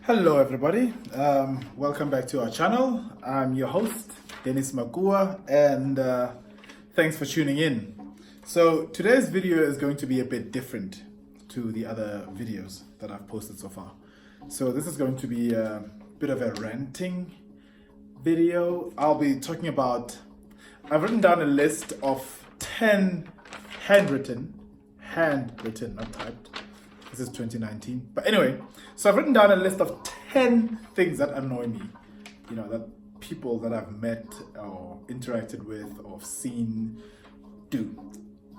Hello everybody, welcome back to our channel. I'm your host, Dennis Makua, and thanks for tuning in. So today's video is going to be a bit different to the other videos that I've posted so far. So this is going to be a bit of a ranting video. I'll be talking about, I've written down a list of 10 handwritten, not typed. This is 2019. But anyway, so I've written down a list of 10 things that annoy me. You know, that people that I've met or interacted with or seen do.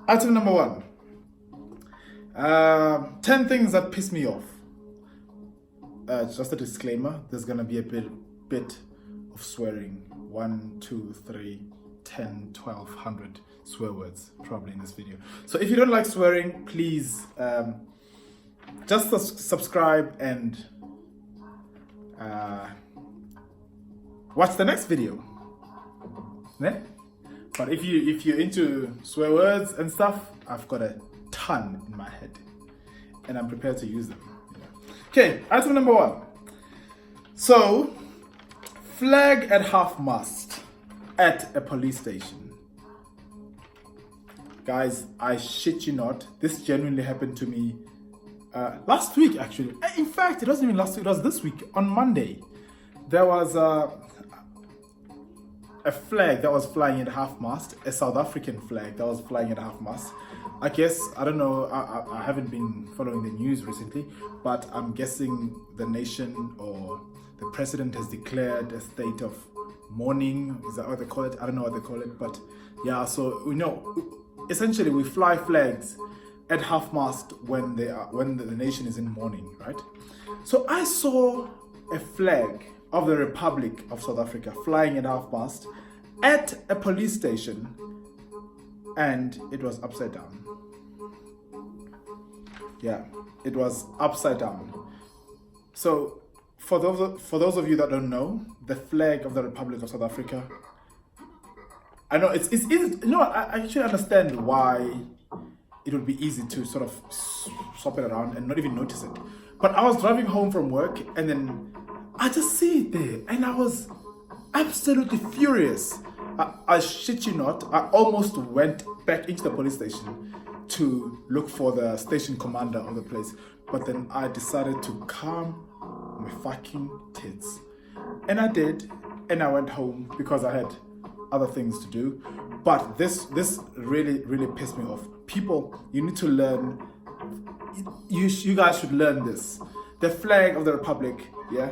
Item number 1. 10 things that piss me off. Just a disclaimer, there's going to be a bit of swearing. 1, 2, 3, 10, 12, 100 swear words probably in this video. So if you don't like swearing, please just subscribe and watch the next video. Ne? But if you're into swear words and stuff, I've got a ton in my head and I'm prepared to use them. Okay, item number 1. So, flag at half-mast at a police station. Guys, I shit you not, this genuinely happened to me last week actually. In fact, it wasn't even last week, it was this week. On Monday, there was a flag that was flying at half-mast, a South African flag that was flying at half-mast. I guess, I don't know, I haven't been following the news recently, but I'm guessing the nation or the president has declared a state of mourning. Is that what they call it? I don't know what they call it, but yeah, so we know, essentially we fly flags at half-mast when the nation is in mourning, right? So I saw a flag of the Republic of South Africa flying at half-mast at a police station, and it was upside down. Yeah, it was upside down. So for those of you that don't know, the flag of the Republic of South Africa, I know it's easy. You know, I actually understand why it would be easy to sort of swap it around and not even notice it. But I was driving home from work and then I just see it there and I was absolutely furious. I shit you not, I almost went back into the police station to look for the station commander of the place. But then I decided to calm my fucking tits. And I did, and I went home because I had other things to do. But this really pissed me off. People, you need to learn, you guys should learn this. The flag of the Republic, yeah?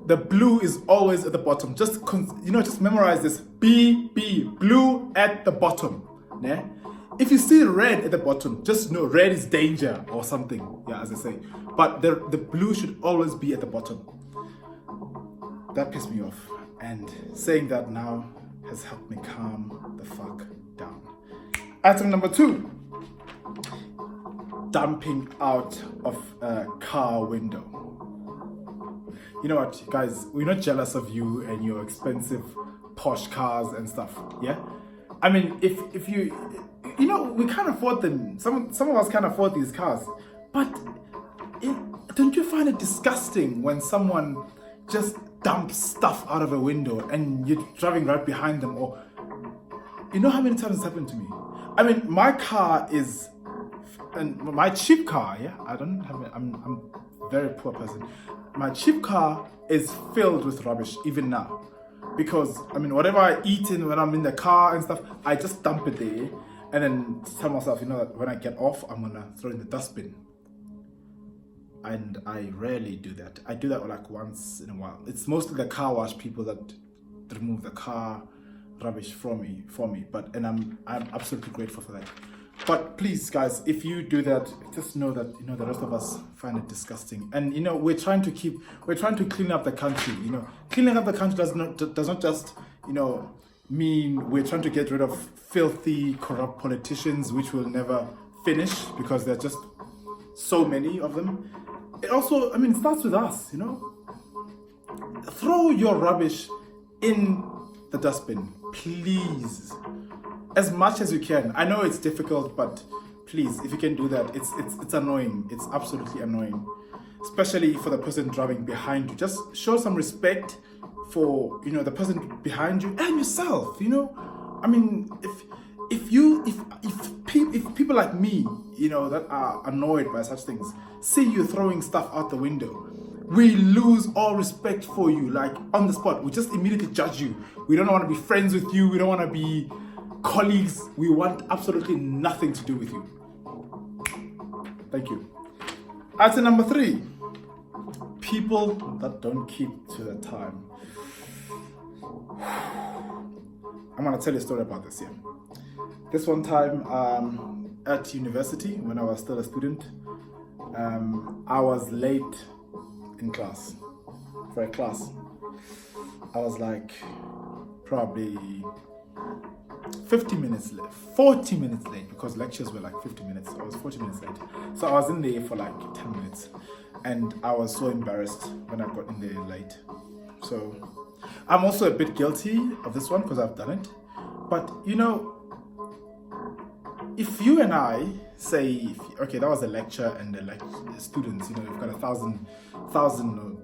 The blue is always at the bottom. Just memorize this. B, blue at the bottom. Yeah? If you see red at the bottom, just know red is danger or something. Yeah, as I say. But the blue should always be at the bottom. That pissed me off. And saying that now has helped me calm the fuck down. Item number 2. Dumping out of a car window. You know what, guys? We're not jealous of you and your expensive posh cars and stuff, yeah? I mean, if you know, we can't afford them. Some of us can't afford these cars. But don't you find it disgusting when someone just dumps stuff out of a window and you're driving right behind them? Or, you know how many times it's happened to me? I mean, my car is, and my cheap car, yeah? I don't have it, I'm a very poor person. My cheap car is filled with rubbish even now. Because, I mean, whatever I eat in when I'm in the car and stuff, I just dump it there and then tell myself, you know, that when I get off, I'm gonna throw it in the dustbin. And I rarely do that. I do that like once in a while. It's mostly the car wash people that remove the car rubbish for me. And I'm absolutely grateful for that. But please, guys, if you do that, just know that, you know, the rest of us find it disgusting. And, you know, we're trying to clean up the country. You know, cleaning up the country does not just, you know, mean we're trying to get rid of filthy, corrupt politicians, which will never finish because there are just so many of them. It also, I mean, it starts with us, you know. Throw your rubbish in the dustbin, please. As much as you can. I know it's difficult, but please, if you can do that, it's annoying. It's absolutely annoying. especially for the person driving behind you. Just show some respect for, you know, the person behind you and yourself, you know. I mean, if people like me, you know, that are annoyed by such things, see you throwing stuff out the window, we lose all respect for you, like on the spot. We just immediately judge you. We don't want to be friends with you. We don't want to be colleagues. We want absolutely nothing to do with you. Thank you. Item number 3, people that don't keep to the time. I'm going to tell you a story about this here. This one time at university, when I was still a student, I was late in class, for a class. I was like probably 50 minutes late, 40 minutes late, because lectures were like 50 minutes. I was 40 minutes late. So I was in there for like 10 minutes. And I was so embarrassed when I got in there late. So I'm also a bit guilty of this one because I've done it. But you know, if you and I say, okay, that was a lecture and the students, you know, you've got 1,000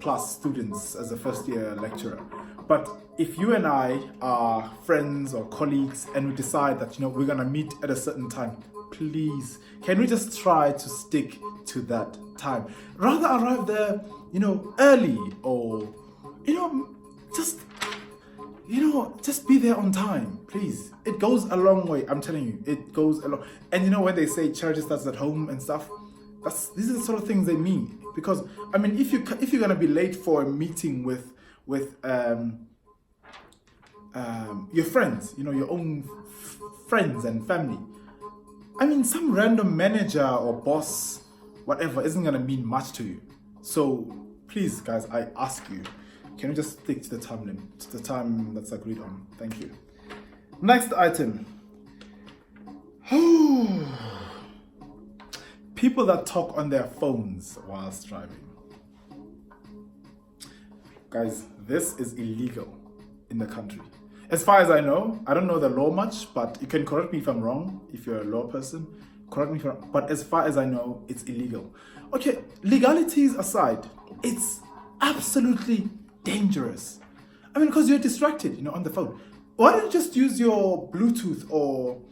plus students as a first year lecturer. But if you and I are friends or colleagues and we decide that, you know, we're going to meet at a certain time, please, can we just try to stick to that time? Rather arrive there, you know, early, or, you know, just be there on time, please. It goes a long way, I'm telling you, it goes a long. And you know, when they say charity starts at home and stuff, these are the sort of things they mean. Because I mean, if you're gonna be late for a meeting with your friends, you know, your own friends and family, I mean, some random manager or boss, whatever, isn't gonna mean much to you. So please, guys, I ask you, can we just stick to the time limit, to the time that's agreed on? Thank you. Next item. People that talk on their phones whilst driving. Guys, this is illegal in the country. As far as I know, I don't know the law much, but you can correct me if I'm wrong. If you're a law person, correct me if I'm wrong. But as far as I know, it's illegal. Okay, legalities aside, it's absolutely dangerous. I mean, because you're distracted, you know, on the phone. Why don't you just use your Bluetooth or,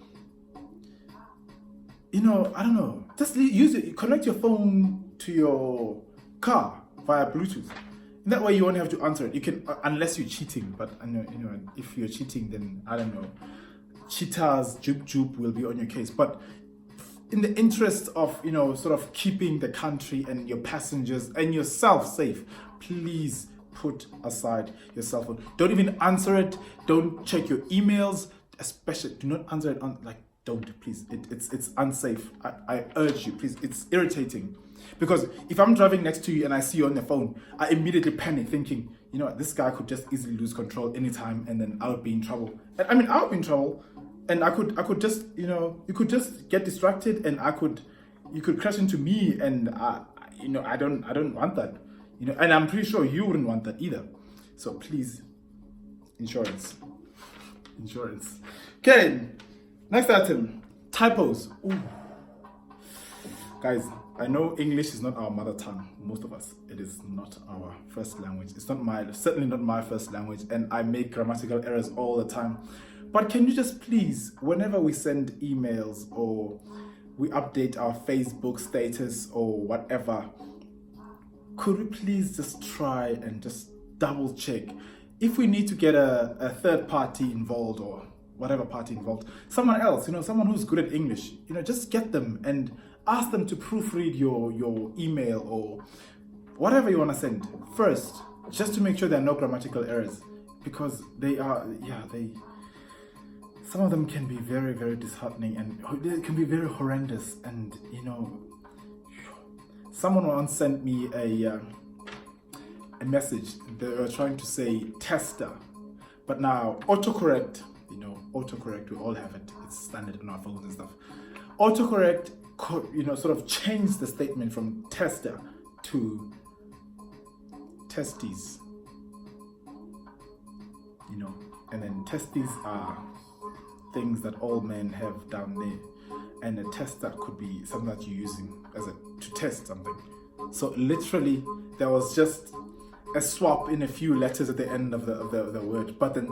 you know, I don't know, just use it, connect your phone to your car via Bluetooth. And that way you won't have to answer it. You can, unless you're cheating, but I know, you know, if you're cheating, then I don't know, cheaters, jupe will be on your case. But in the interest of, you know, sort of keeping the country and your passengers and yourself safe, please put aside your cell phone. Don't even answer it. Don't check your emails. Especially, do not answer it on, like, don't, please. It's unsafe. I urge you, please. It's irritating. Because if I'm driving next to you and I see you on the phone, I immediately panic thinking, you know, this guy could just easily lose control anytime and then I would be in trouble. And I mean, I would be in trouble. And I could just, you know, you could just get distracted and you could crash into me, and you know, I don't want that. You know, and I'm pretty sure you wouldn't want that either. So please, insurance. Okay, next item, typos. Ooh. Guys, I know English is not our mother tongue, most of us. It is not our first language. It's certainly not my first language, and I make grammatical errors all the time. But can you just please, whenever we send emails or we update our Facebook status or whatever, could we please just try and just double check? If we need to get a third party involved or whatever party involved, someone else, you know, someone who's good at English, you know, just get them and ask them to proofread your email or whatever you want to send first, just to make sure there are no grammatical errors, because some of them can be very, very disheartening and they can be very horrendous. And you know, someone once sent me a message. They were trying to say tester, but now autocorrect, you know, autocorrect, we all have it. It's standard on our phones and stuff. Autocorrect, you know, sort of changed the statement from tester to testes, you know, and then testes are things that all men have down there, and a tester could be something that you're using to test something. So literally, there was just a swap in a few letters at the end of the word, but then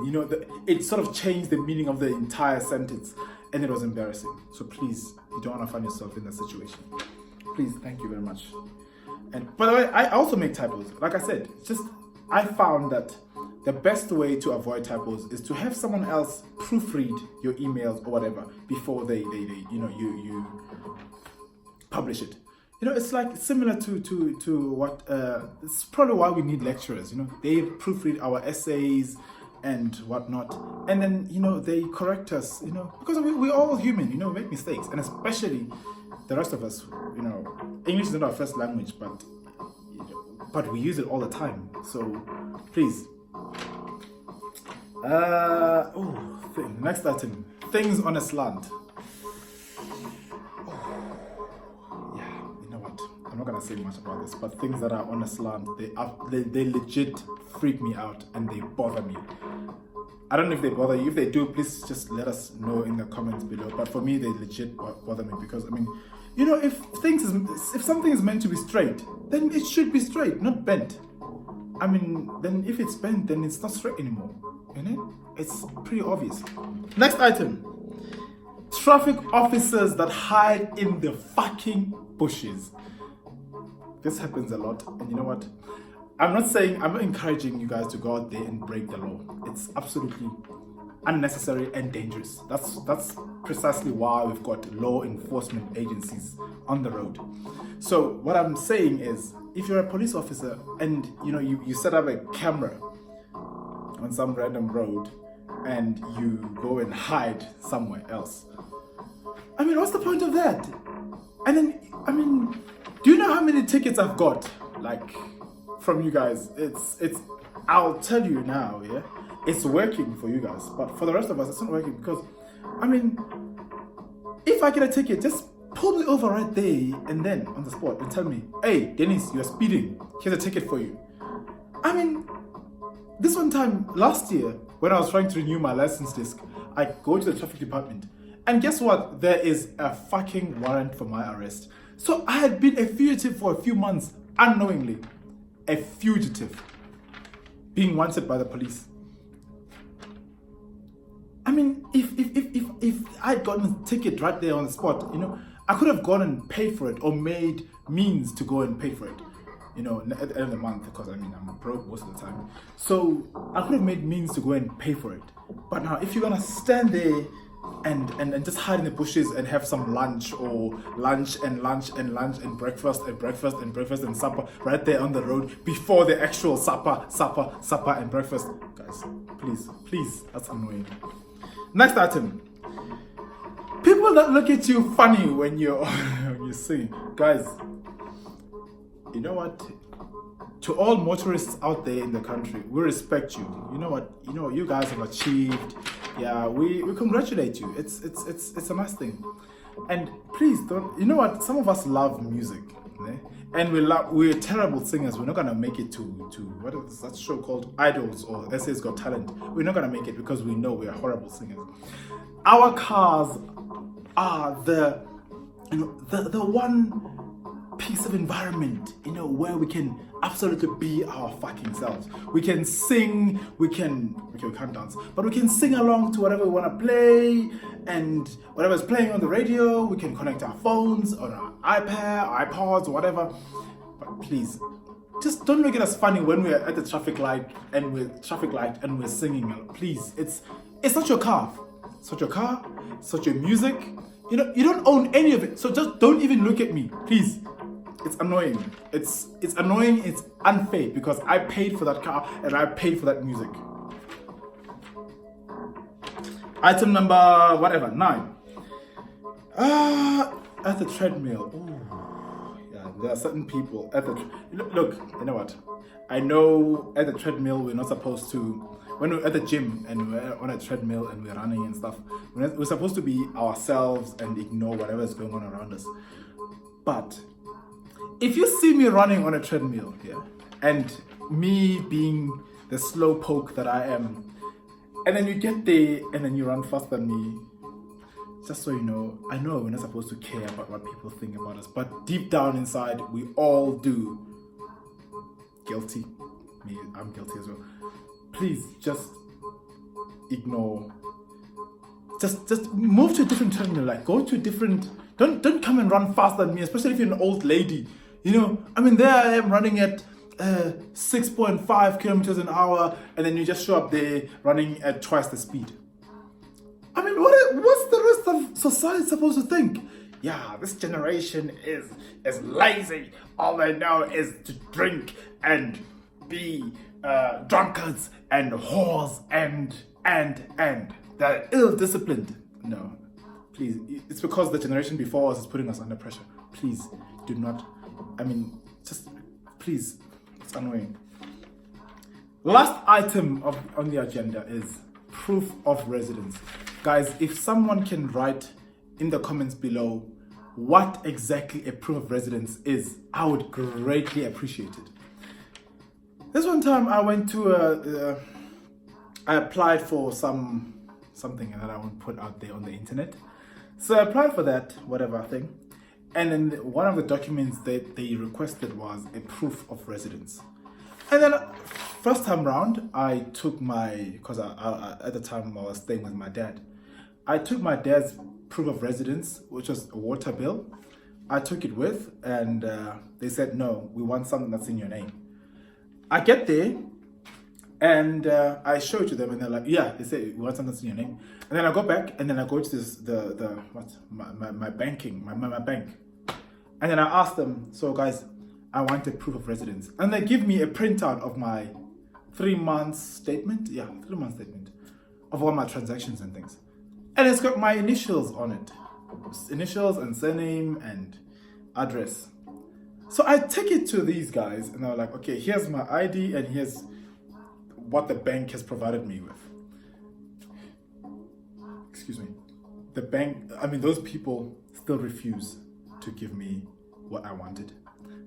it sort of changed the meaning of the entire sentence, and it was embarrassing. So please, you don't want to find yourself in that situation. Please, thank you very much. And by the way, I also make typos. Like I said, I found that the best way to avoid typos is to have someone else proofread your emails or whatever before they you publish it. It's like similar to what it's probably why we need lecturers. They proofread our essays and whatnot, and then they correct us. Because we're all human. We make mistakes, and especially the rest of us. English is not our first language, but we use it all the time. So please. Next item: things on a slant. I'm not gonna say much about this, but things that are on a slant, they legit freak me out and they bother me. I don't know if they bother you. If they do, please just let us know in the comments below. But for me, they legit bother me because if something is meant to be straight, then it should be straight, not bent. Then if it's bent, then it's not straight anymore. It's pretty obvious. Next item: traffic officers that hide in the fucking bushes. This happens a lot, and you know what? I'm not encouraging you guys to go out there and break the law. It's absolutely unnecessary and dangerous. That's precisely why we've got law enforcement agencies on the road. So what I'm saying is, if you're a police officer and you set up a camera on some random road and you go and hide somewhere else, what's the point of that? And then, do you know how many tickets I've got, from you guys? I'll tell you now, yeah? It's working for you guys, but for the rest of us, it's not working because, if I get a ticket, just pull me over right there and then on the spot and tell me, hey, Dennis, you're speeding. Here's a ticket for you. This one time last year, when I was trying to renew my license disc, I go to the traffic department, and guess what? There is a fucking warrant for my arrest. So I had been a fugitive for a few months, unknowingly. A fugitive. Being wanted by the police. If I'd gotten a ticket right there on the spot, I could have gone and paid for it or made means to go and pay for it. At the end of the month, because I'm broke most of the time. So I could have made means to go and pay for it. But now, if you're gonna stand there and just hide in the bushes and have some lunch or lunch and breakfast and supper right there on the road before the actual supper and breakfast, guys, please, that's annoying. Next item: people that look at you funny when you're singing. Guys, you know what? To all motorists out there in the country, we respect you. You know what? You guys have achieved. Yeah, we congratulate you. It's a nice thing. And please don't. You know what? Some of us love music, and we're terrible singers. We're not gonna make it to what is that show called Idols or SA's Got Talent. We're not gonna make it because we know we are horrible singers. Our cars are the one piece of environment, where we can absolutely be our fucking selves. We can sing, we can't dance, but we can sing along to whatever we want to play, and whatever's playing on the radio, we can connect our phones on our iPad, iPods, or whatever. But please, just don't look at us funny when we're at the traffic light and we're singing. Please, it's not your car. It's not your car. It's not your music. You don't own any of it. So just don't even look at me, please. It's annoying. It's annoying. It's unfair because I paid for that car and I paid for that music. Item number 9. At the treadmill. Ooh, yeah, there are certain people at the look. You know what? I know at the treadmill we're not supposed to. When we're at the gym and we're on a treadmill and we're running and stuff, we're supposed to be ourselves and ignore whatever is going on around us. But if you see me running on a treadmill, and me being the slow poke that I am, and then you get there and then you run faster than me, just so you know, I know we're not supposed to care about what people think about us, but deep down inside, we all do. Guilty. Me, I'm guilty as well. Please just ignore. Just move to a different terminal. Like, go to a different. Don't come and run faster than me, especially if you're an old lady. You know, I mean, there I am running at 6.5 kilometers an hour, and then you just show up there running at twice the speed. I mean, what's the rest of society supposed to think? Yeah, this generation is lazy. All they know is to drink and be drunkards and whores and they're ill-disciplined. No, please. It's because the generation before us is putting us under pressure. Please do not. I mean, just please. It's annoying. Last item on the agenda is proof of residence. Guys, if someone can write in the comments below what exactly a proof of residence is, I would greatly appreciate it. This one time I went to I applied for something that I won't put out there on the internet. So I applied for that, whatever thing. And then one of the documents that they requested was a proof of residence. And then first time round, I took because I at the time I was staying with my dad. I took my dad's proof of residence, which was a water bill. I took it with, and they said, no, we want something that's in your name. I get there, and I show it to them, and they're like, yeah, they say, we want something that's in your name. And then I go back, and then I go to my banking, my bank. And then I ask them, so guys, I want a proof of residence. And they give me a printout of my 3 months statement. Yeah, 3 months statement of all my transactions and things. And it's got my initials on it. Initials and surname and address. So I take it to these guys and they're like, okay, here's my ID and here's what the bank has provided me with. Excuse me. The bank, I mean, those people still refuse to give me what I wanted.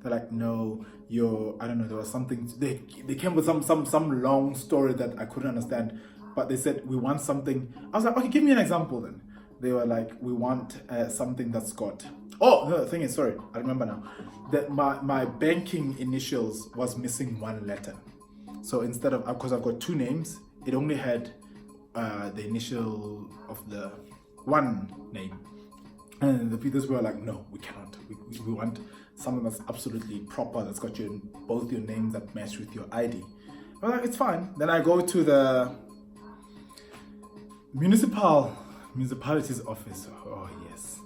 They're like, no, I don't know, there was something, they came with some long story that I couldn't understand. But they said, we want something. I was like, okay, give me an example then. They were like, we want something that's got. Oh, no, the thing is, sorry, I remember now. That my banking initials was missing one letter. So instead of, because I've got two names, it only had the initial of the one name. And the people were like, no, we cannot. We want something that's absolutely proper, that's got both your names that match with your ID. I'm like, it's fine. Then I go to the municipality's office. Oh yes.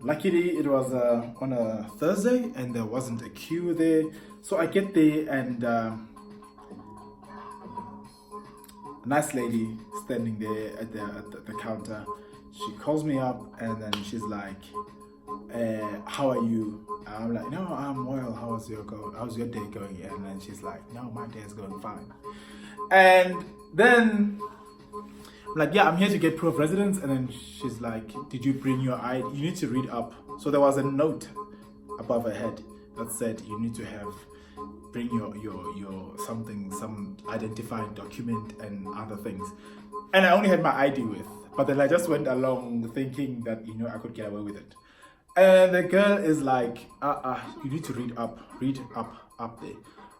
Luckily it was on a Thursday and there wasn't a queue there. So I get there and a nice lady standing there at the counter. She calls me up and then she's like, how are you? I'm like, no, I'm well. How's your day going? And then she's like, no, my day is going fine. And then I'm like, yeah, I'm here to get proof of residence. And then she's like, did you bring your ID? You need to read up. So there was a note above her head that said you need to bring your some identifying document and other things. And I only had my ID with, but then I just went along thinking that, I could get away with it. And the girl is like, you need to read up there.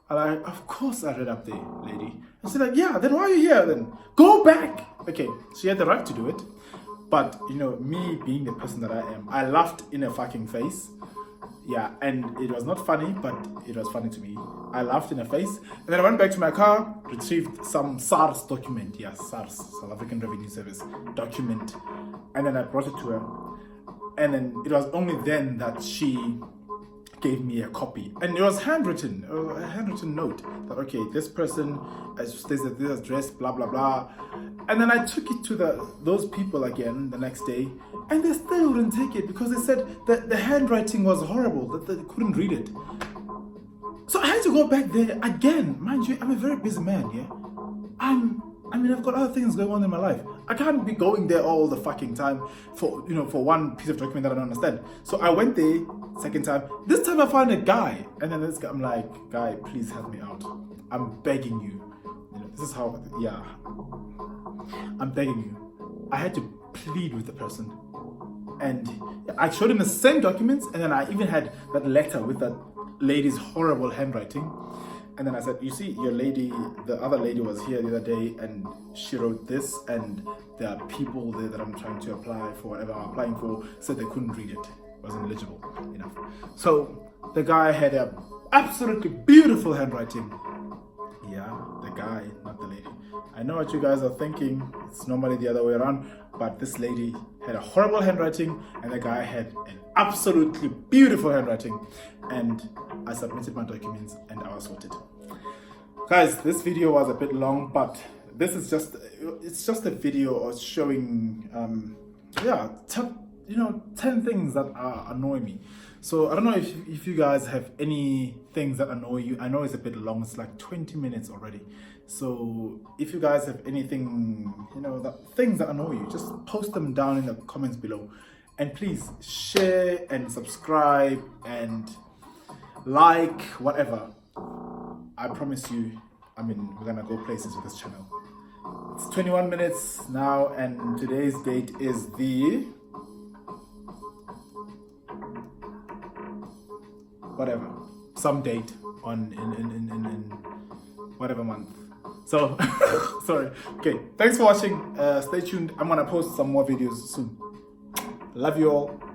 I'm like, of course I read up there, lady. And she's like, yeah, then why are you here then? Go back. Okay, she had the right to do it. But, me being the person that I am, I laughed in her fucking face. Yeah, and it was not funny, but it was funny to me. I laughed in her face. And then I went back to my car, retrieved some SARS document. Yeah, SARS, South African Revenue Service document. And then I brought it to her. And then it was only then that she gave me a copy, and it was a handwritten note that, okay, this person stays at this address, blah blah blah. And then I took it to those people again the next day, and they still wouldn't take it because they said that the handwriting was horrible, that they couldn't read it. So I had to go back there again. Mind you, I'm a very busy man, yeah. I've got other things going on in my life. I can't be going there all the fucking time for one piece of document that I don't understand. So I went there, second time. This time I found a guy. And then this guy, I'm like, guy, please help me out. I'm begging you. This is how, yeah. I'm begging you. I had to plead with the person. and I showed him the same documents, and then I even had that letter with that lady's horrible handwriting. And then I said, you see, your lady, the other lady was here the other day and she wrote this, and there are people there that I'm trying to apply for whatever I'm applying for, said they couldn't read it, wasn't legible enough. So the guy had a absolutely beautiful handwriting. Yeah, the guy, not the lady. I know what you guys are thinking. It's normally the other way around, but this lady had a horrible handwriting and the guy had an absolutely beautiful handwriting. And I submitted my documents and I was sorted. Guys, this video was a bit long, but this is it's just a video showing 10 things that annoy me. So I don't know if you guys have any things that annoy you. I know it's a bit long, it's like 20 minutes already. So if you guys have anything, things that annoy you, just post them down in the comments below. And please share and subscribe and like, whatever. I promise you, we're gonna go places with this channel. It's 21 minutes now, and today's date is the whatever, some date in whatever month. So sorry. Okay, thanks for watching. Stay tuned. I'm gonna post some more videos soon. Love you all.